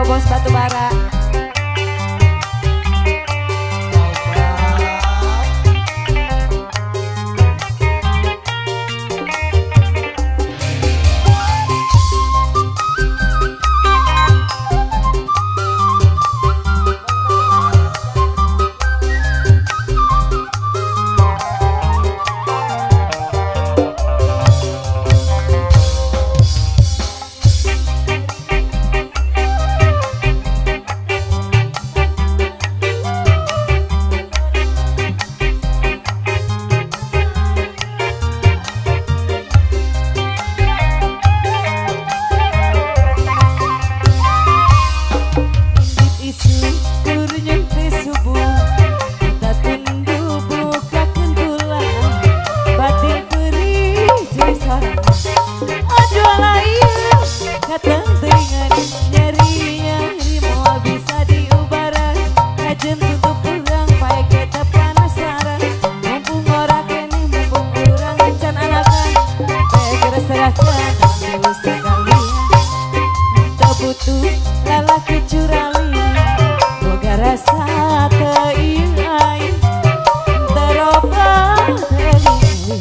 Monggo bos Batubara. Lalaki curali boga rasa teiai teroba teli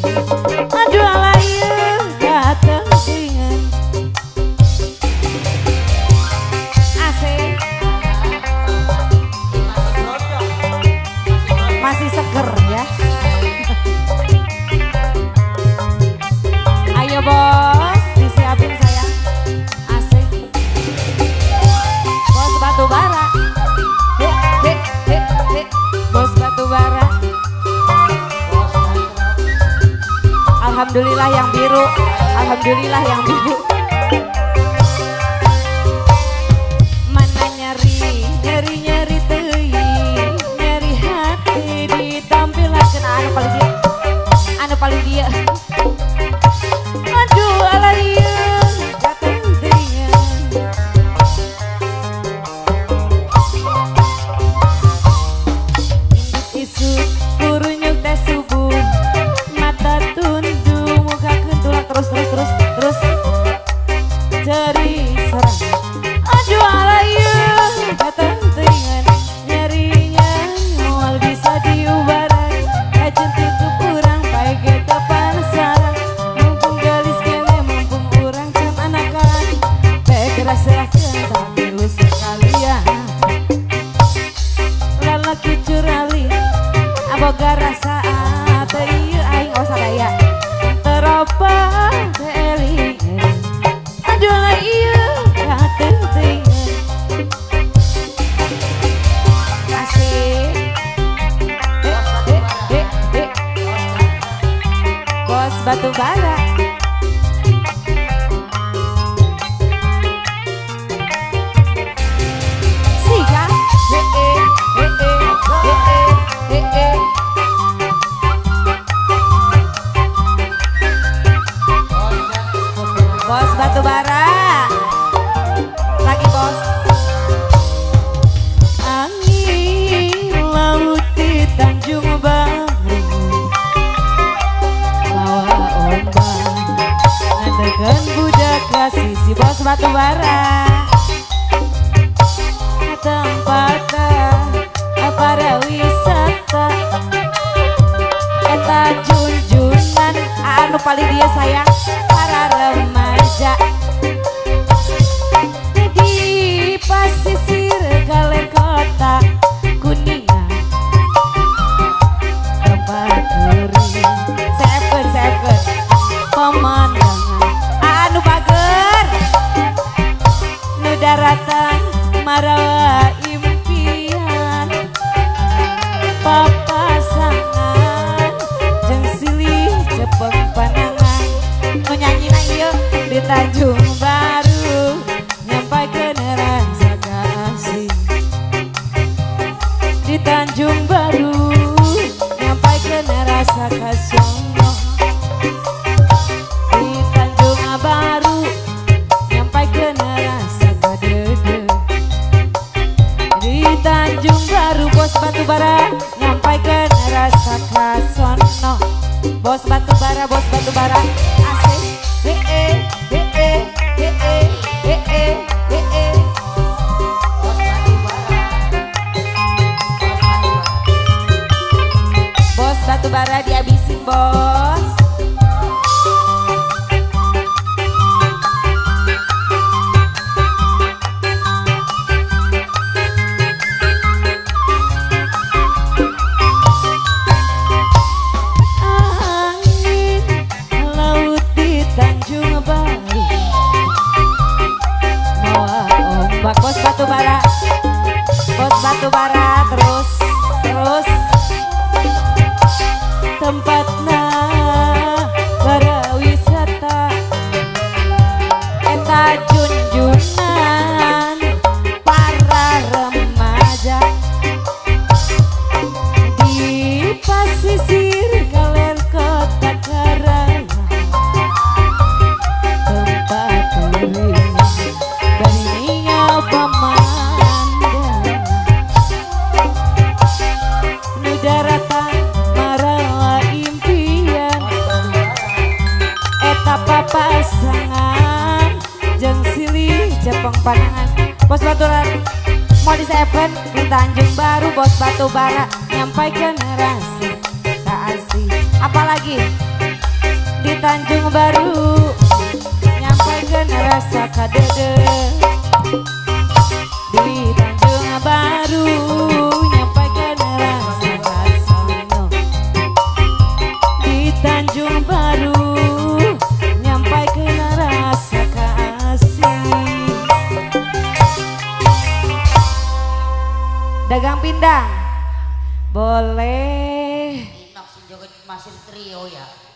aduh alaya dateng dengan asik masih seger ya. Ayo bos disiapin sayang. Batubara, bos Batubara. Alhamdulillah yang biru, alhamdulillah yang biru. Mana nyeri, nyeri nyeri teuing, nyeri hati ditampilkan anu paling dia. Aduh alaya datang dengan kurunyuk teh subuh mata tunduk muka kentulak terus ceri serang aduh alaya datang dengan nyerinya moal bisa diubaran ajen titu kurang baik kita penasaran mumpung galis kene mumpung urang can anakan baik rasakan tapi lu sekalian lalaki curali boga rasa teu aing sadaya teroba teli aduh lah ieu kateuting asik bos Batubara. Siga bos Batubara lagi bos. Angin laut di Tanjung Baru bawa ombak ngantekeun budak kasih si bos Batubara tempat para wisata eta junjunan anu paling dia sayang para remaja di pasisir galen kota Kuningan tempat touring seven pemandangan anu pager nu daratan marawa impian papasangan jeung silih cepeng panangan nu nyanyina ieu di Tanjung Baru nyampaikeun rasa kasih di Tanjung Baru nyampaikeun rasa kasih di Tanjung Baru nyampaikeun rasa kadede di Tanjung Baru bos Batubara nyampaikeun rasa kasono bos Batubara asik tempatna para wisata eta junjunan para remaja di pasisir galer kota Karawang tempat turing barinya pamandang nu daratan marawa impian eta papasangan jeung silih Jepang panangan Bos Baturan Modis Event di Tanjung Baru Bos Batu Bara nyampaikan rasa kasih apalagi di Tanjung Baru nyampaikan rasa kadede di Tanjung Baru nyampaikan rasa kasih di Tanjung Baru nyampaikan rasa kasih dagang pindang boleh Maksud joget masih trio ya.